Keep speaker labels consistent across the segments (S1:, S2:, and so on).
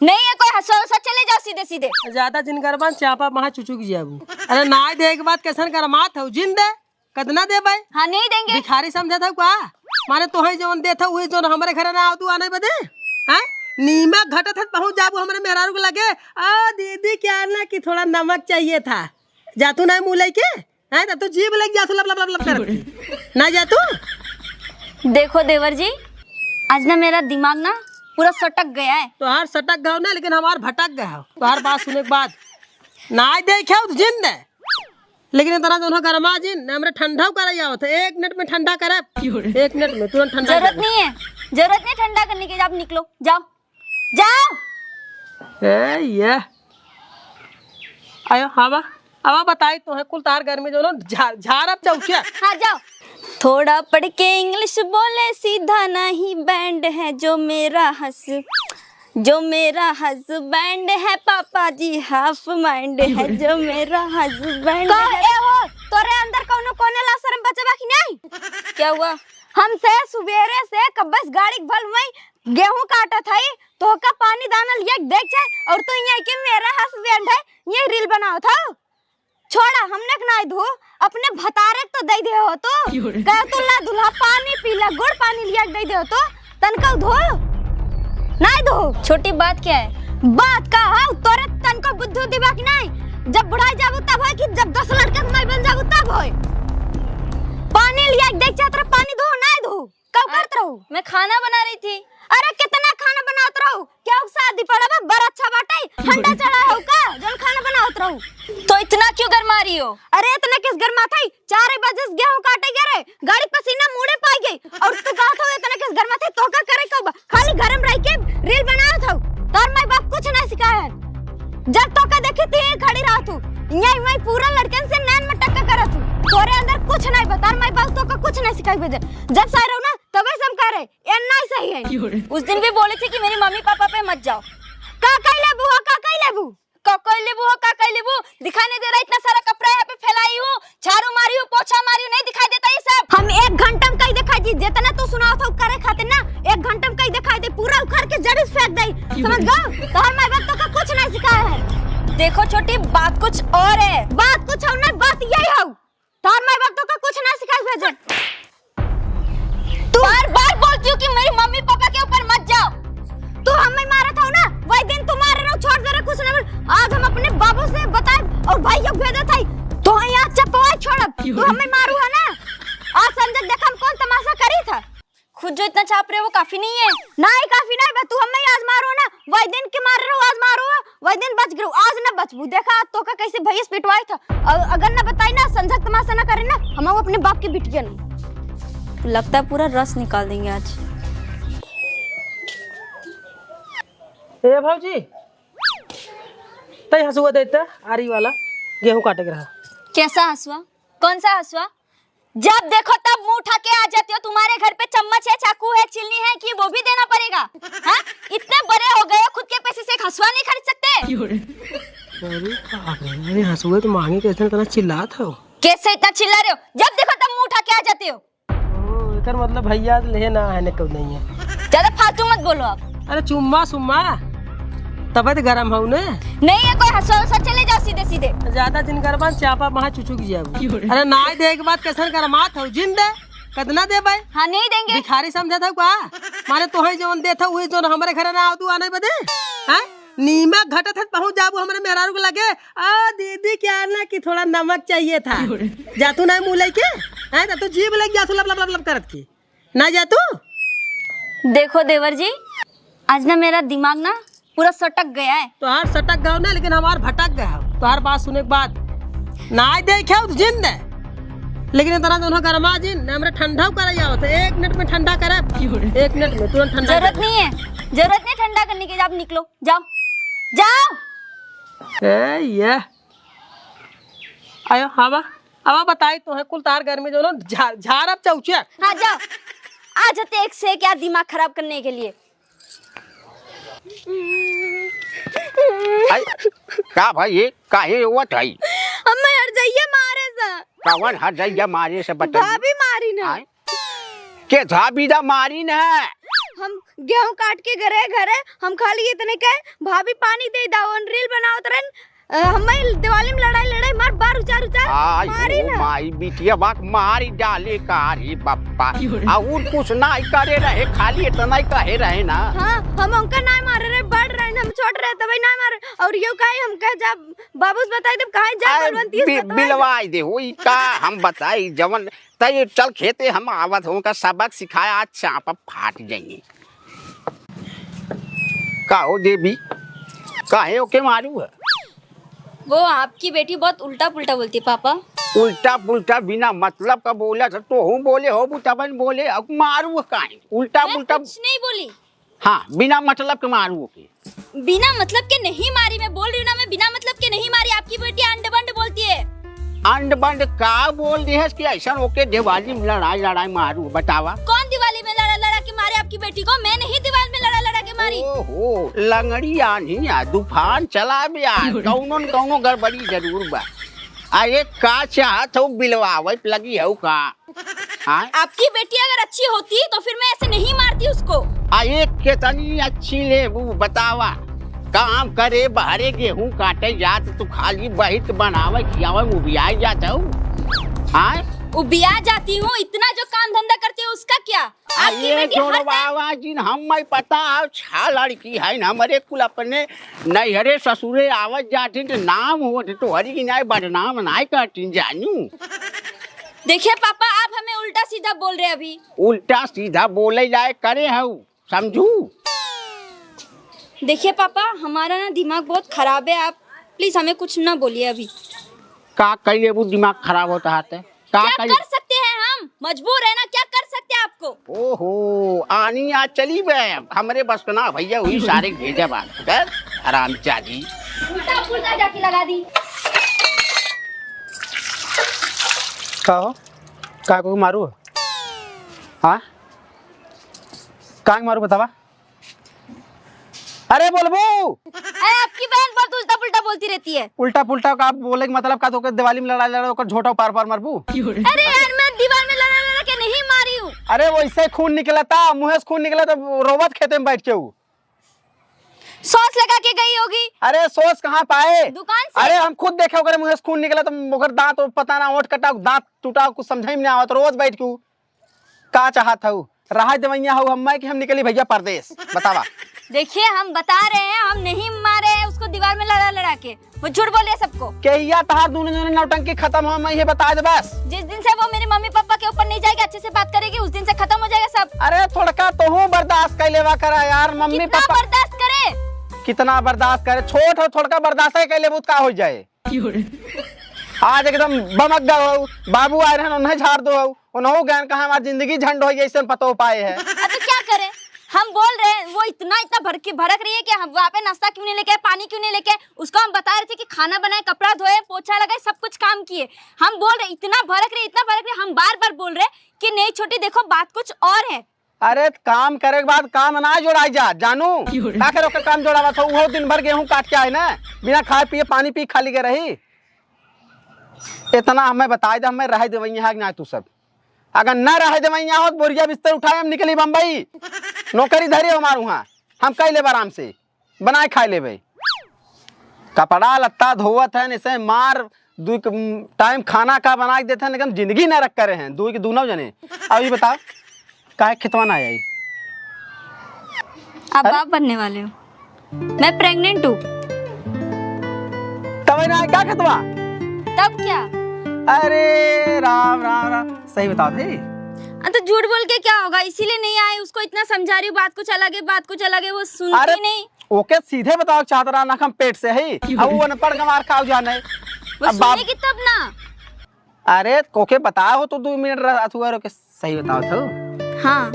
S1: नहीं है कोई हंसो हंसा, चले जाओ सीधे सीधे।
S2: ज्यादा जिन गरबान चापा महा चुचुक जाबू। अरे नाय दे के बाद कैसन गरमात हो जिन दे कतना दे भाई।
S1: हाँ नहीं देंगे।
S2: भिखारी समझा था का माने तो है जोन दे था वही जोन हमारे घर ना आवतू आने बदे हैं नीमक घटत है पहुंच जाबू हमारे मेहरारू को लगे आ दीदी क्या ना कि थोड़ा नमक चाहिए था जातू ना मुंह लेके हैं तब तो जीभ लग जातू लब लब लब लब कर ना जातू।
S1: देखो देवर जी आज ना मेरा दिमाग ना पूरा सटक गया है।
S2: तो हर सटक गयो ना लेकिन हमार भटक गया हो तो हर बात सुने के बाद ना देखे तो जिन दे लेकिन इतना दोनों गरमा जिन हमरे ठंडा कर जाओ तो 1 मिनट में ठंडा करे 1 मिनट में तुरंत ठंडा।
S1: जरूरत नहीं ठंडा करने की। आप निकलो जाओ जाओ।
S2: ये आयो हवा हवा बताई तो है कुल तार गर्मी जो झारब चौचे।
S1: हाँ जाओ। थोड़ा पढ़ के इंग्लिश बोले सीधा नहीं बैंड है जो मेरा हस्बैंड है पापा जी हाफ माइंड है जो मेरा हस्बैंड है। तोरे अंदर कौनो कोने ला शर्म बचबा कि नहीं? क्या हुआ? हमसे सुबेरे से कब्बस गाड़ी भल में गेहूं काटा था तो का पानी दाना लिया देख जाए और तू यहाँ के मेरा हस्बैंड है ये रील बनाओ था। छोड़ा हमने नहीं धो अपने भतारे तो दे दे हो तो कह तू ला दूल्हा पानी पीला गुड़ पानी लिया दे दे हो तो तनका धो नहीं धो। छोटी बात क्या है? बात का है तोरे तनका बुद्धू दिबा कि नहीं जब बुढ़ाई जाबू तब है कि जब 10 लड़का मैं बन जाबू तब होय। पानी लिया देख चाहत पानी धो नहीं धो कब करत रहू? मैं खाना बना रही थी। अरे कितना खाना बनावत रहू? क्या शादी पड़ा बा बड़ा अच्छा बाटे ठंडा चढ़ा हो का जल खाना बनावत रहू? तो इतना क्यों गरमा रही हो? अरे इतना किस गरमा थई 4 बजे गेहूं काटे गए रे गाड़ी पसीना मुड़े पाई गई और तू कहत हो इतना किस गरमा थई तो का करे कब खाली घर में रह के रील बनावत हो। तोर माई बाप कुछ नहीं सिखाया जब तो का देखी थी खड़ी रहा तू यही मैं पूरा लड़कन से नैन में टक्कर करत हूं तोरे अंदर कुछ नहीं बता माई बाप तो का कुछ नहीं सिखाई बजे जब सारे ना तबे सम करे ये नहीं सही है। उस दिन भी बोली थी कि मेरी मम्मी पापा पे मत जाओ। का कइले बुआ का कइले बू दिखाई नहीं दे रहा इतना सारा कपड़ा यहाँ पे फैलाई हूँ झाड़ू मारी हूँ पोछा मारी हूँ नहीं दिखाई देता ये सब? हम 1 घंटा में कहीं दिखाई दी जितना तू सुनाओ था करे खाते ना 1 घंटा में कहीं दिखाई दे पूरा उखाड़ के जड़ फेंक दई समझ गए? तो हर माई बाप तो का कुछ नहीं सिखाया है। देखो छोटी बात कुछ और है। बात कुछ और नहीं बात यही हो तार माई बाप तो का कुछ नहीं सिखाई भेजे। तू बार बोलती हो कि मेरी मम्मी पापा के ऊपर मत जाओ। तू हमें मारा था ना वही दिन तुम्हारे रो छोड़ दे कुछ नहीं। आज हम अपने बाबू से बताए और भाइयों भेजा था तो यहाँ चपवा छोड़ब तू हमें मारू है ना। आज संजय देखा हम कौन तमाशा करी था। खुद जो इतना छाप रहे वो काफी नहीं है। नहीं काफी नहीं बस तू हमें आज मारो ना वही दिन के मार रहे हो आज मारो वही दिन बच गए आज न बचबू। देखा तो का कैसे भैया पिटवाई था अगर न बताई ना संजय तमाशा न करे ना हम अपने बाप के बिटिया नहीं लगता है पूरा रस निकाल देंगे आज।
S2: ए भाऊजी तई हसुआ देता आरी वाला गेहूं काटे रहा।
S1: कैसा हसुआ? कौन सा हसुआ? जब देखो तब मुंह उठा के आ जाती हो। तुम्हारे घर पे चम्मच है चाकू है चिल्ली है कि वो भी देना पड़ेगा? हाँ इतने बड़े हो गए खुद के पैसे से एक हसुआ नहीं खरीद सकते?
S2: अरे हसुआ तो मांगे कैसे इतना चिल्लात हो?
S1: कैसे इतना चिल्ला रहे हो? जब देखो तब मुंह उठा के आ जाते हो।
S2: एकर मतलब भैया ले ना है ने कब नहीं है।
S1: ज्यादा फालतू मत बोलो आप।
S2: अरे चुम्मा सुम्मा तबे तो गरम हो ने।
S1: नहीं है कोई हसुआ हसुआ, चले जाओ सीधे सीधे।
S2: ज्यादा जिन गरबान चापा महा चुचुक जाबू। अरे नाय दे के बाद कैसन गरमात हो जिन दे कतना दे भाई।
S1: हाँ नहीं देंगे।
S2: भिखारी समझा था का माने तो है जोन दे था वही जोन हमारे घर ना आवतू आने बदे हैं नीमक घटत है पहुंच जाबू हमारे मेहरारू को लगे आ दीदी क्या ना कि थोड़ा नमक चाहिए था जातू ना मुंह लेके हैं तब तो जीभ लग जातू लब लब लब लब करत की ना जातू।
S1: देखो देवर जी आज ना मेरा दिमाग ना पूरा सटक गया है।
S2: तो हर सटक गयो ना लेकिन हमार भटक गया तो हर बात सुने के बाद ना देखे तो जिन दे लेकिन इतना दोनों गरमा जिन हमरे ठंडा कर जाओ तो 1 मिनट में ठंडा करे 1 मिनट में तुरंत ठंडा।
S1: जरूरत नहीं ठंडा करने की। आप निकलो जाओ।
S2: ये आयो हवा हवा बताई तो है कुल तार गर्मी जो झारब चौचे।
S1: हाँ जाओ आ जाते एक से क्या दिमाग खराब करने के लिए।
S3: का भाई ये काहे हुआ है?
S1: हमें हर जाइए मारे सा।
S3: कवन हर जाइए मारे से बता।
S1: भाभी मारी ना
S3: के धाबी दा मारी ना।
S1: हम गेहूं काट के घरे घरे हम खाली इतने कहे भाभी पानी दे दाओ रील बनाओ तरन हमें दिवाली में लड़ाई मार बार उचार मारी ना
S3: माई बिटिया बाक मारी डाले कारी बप्पा और कुछ ना करे रहे खाली इतना ही कहे रहे ना।
S1: हाँ हम उनका ना मारे रहे बढ़ रहे हम छोड़ रहे तभी ना मारे और यो काहे हम कह जब बाबूस बताई तब कहां जा बलवंती
S3: बिलवाई दे होई का हम बताई जवन तय चल खेते हम आवत हो का सबक सिखाया आज चापा फाट जाएंगे। का हो देवी काहे ओके मारू है?
S1: वो आपकी बेटी बहुत उल्टा पुल्टा बोलती है पापा।
S3: उल्टा पुल्टा बिना मतलब का बोला तो हूँ बोले हो बुतबन बोले अब मारू काहे उल्टा पुल्टा
S1: कुछ नहीं बोली।
S3: हाँ बिना मतलब के मारू के
S1: बिना मतलब के नहीं मारी मैं बोल रही हूँ ना मैं बिना मतलब के नहीं मारी। आपकी बेटी अंड बंड बोलती है।
S3: अंड बंड का बोल दे कि ऐसा ओके दिवाली में लड़ाई मारू बतावा।
S1: कौन दिवाली में लड़ा के मारे आपकी बेटी को? मैं नहीं दिवाली में लड़ा के मारी।
S3: ओहो लंगड़ी आनी तूफान चला बिया कौनो न कौनो गड़बड़ी जरूर बा। अरे का चाहत हो बिलवावत लगी हो का?
S1: आपकी बेटी अगर अच्छी होती तो फिर मैं ऐसे नहीं मारती उसको।
S3: अरे कितनी अच्छी लेबू बतावा काम करे बहरे गेहूं काटे जात तू खाली बहित बनावे खियावे उबिया जाता हूँ।
S1: उबिया जाती हूँ इतना जो काम धंधा करती हूँ उसका क्या? आपकी बेटी
S3: छोड़वावा जिन हम पता छा लड़की है न हमारे कुल अपने नैहरे ससुरे आवत जाती तो नाम हो तो हरी की नाय बदनाम नाय करती जानू।
S1: देखिए पापा आप हमें उल्टा सीधा बोल रहे अभी।
S3: उल्टा सीधा बोले जाए करे हूँ समझू।
S1: देखिए पापा हमारा ना दिमाग बहुत खराब है। आप प्लीज हमें कुछ ना बोलिए अभी।
S3: का करिए वो दिमाग खराब होता है क्या
S1: कर सकते हैं हम? मजबूर है ना क्या कर सकते हैं आपको?
S3: ओहो आनी आज चली बे हमारे बस ना भैया वही सारे भेजा बात कर आराम चाची
S1: उल्टा पुल्टा जाके लगा दी।
S4: का को मारू? हाँ का मारू बतावा? अरे बोलबू
S1: आपकी बहन बहुत उल्टा पुल्टा बोलती रहती है।
S4: उल्टा पुल्टा का बोले के मतलब का तो दिवाली में लड़ा ओकर झोटा पार पार मारबू।
S1: अरे यार मैं दीवार में लड़ा के नहीं मारी हूँ।
S4: अरे वैसे खून निकला था मुँह से खून निकला तो रोबत खेते में बैठ के
S1: सॉस लगा के गई होगी।
S4: अरे सॉस कहाँ पाए?
S1: दुकान से।
S4: अरे हम खुद देखे ओकर मुँह से खून निकला तो ओकर दांत पता ना ओठ कटा दांत टूटा कुछ समझे में नहीं आवत रोज बैठ के का चाहत हूँ रहा दवैया हूँ हम कि हम निकली भैया परदेश बतावा।
S1: देखिए हम बता रहे हैं हम नहीं मारे हैं उसको दीवार में लड़ा के। वो झूठ बोल रहे सबको।
S4: कहिया तहार दोनों जने नौटंकी खत्म हो मैं ये बता दे बस।
S1: जिस दिन से वो मेरे मम्मी पापा के ऊपर नहीं जाएगी अच्छे से बात करेगी उस दिन से खत्म हो जाएगा सब।
S4: अरे थोड़ा तो हूँ बर्दाश्त कर लेवा करा यार मम्मी पापा।
S1: बर्दाश्त करे
S4: कितना बर्दाश्त करे छोट हो थोड़ा बर्दाश्त कर ले का हो जाए। आज एकदम बमक गो बाबू आए रहे उन्हें झाड़ दो उन्होंने ज्ञान कहा हमारी जिंदगी झंड हो जैसे पता हो पाए है।
S1: अब क्या करें हम बोल रहे हैं वो इतना भड़क रही है कि हम वहाँ पे नाश्ता क्यों नहीं लेके पानी क्यों नहीं लेके उसको हम बता रहे थे कि खाना बनाए कपड़ा धोए पोछा लगाए सब कुछ काम किए। हम बोल रहे इतना भड़क रही हम बार बार बोल रहे कि नहीं छोटी देखो बात कुछ और है।
S4: अरे काम करे के बाद काम ना जोड़ाई जा जानू आखिर ओके काम जोड़ावा था वो दिन भर गेहूं काट के आए ना बिना खाए पिए पानी पी खाली के रही। इतना हमें बताए दे हमें रह देवैया ना तू सब अगर न रह देवैया हो तो बोरिया बिस्तर उठाए हम निकली बम्बई नौकरी धरी हमारू हाँ हम कई लेब आराम से बनाए खाए लेबे कपड़ा लत्ता धोवत है इसे मार दू टाइम खाना का बना के देते हैं लेकिन जिंदगी न रख करे हैं दू के दोनों जने। अब ये बताओ काहे खितवाना आई?
S1: आप बाप बनने वाले हो। मैं प्रेग्नेंट हूँ।
S4: तब ना क्या खितवा?
S1: तब क्या?
S4: अरे राम राम राम सही बताओ थे।
S1: तो झूठ बोल के क्या होगा इसीलिए नहीं आए उसको इतना समझा रही हूँ बात कुछ अलग है वो सुनती नहीं।
S4: ओके सीधे बताओ चाहता रहा ना हम पेट से है अब वो अनपढ़ गंवार खाओ जाने
S1: वो सुनेगी तब ना।
S4: अरे ओके बताओ तो 2 मिनट अथुआ के सही बताओ तो।
S1: हाँ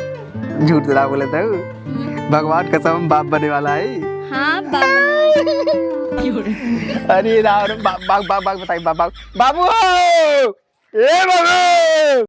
S4: झूठ ना बोले तो भगवान कसम बाप बने वाला है।
S1: हाँ बाप।
S4: अरे राम बाबू ए बाबू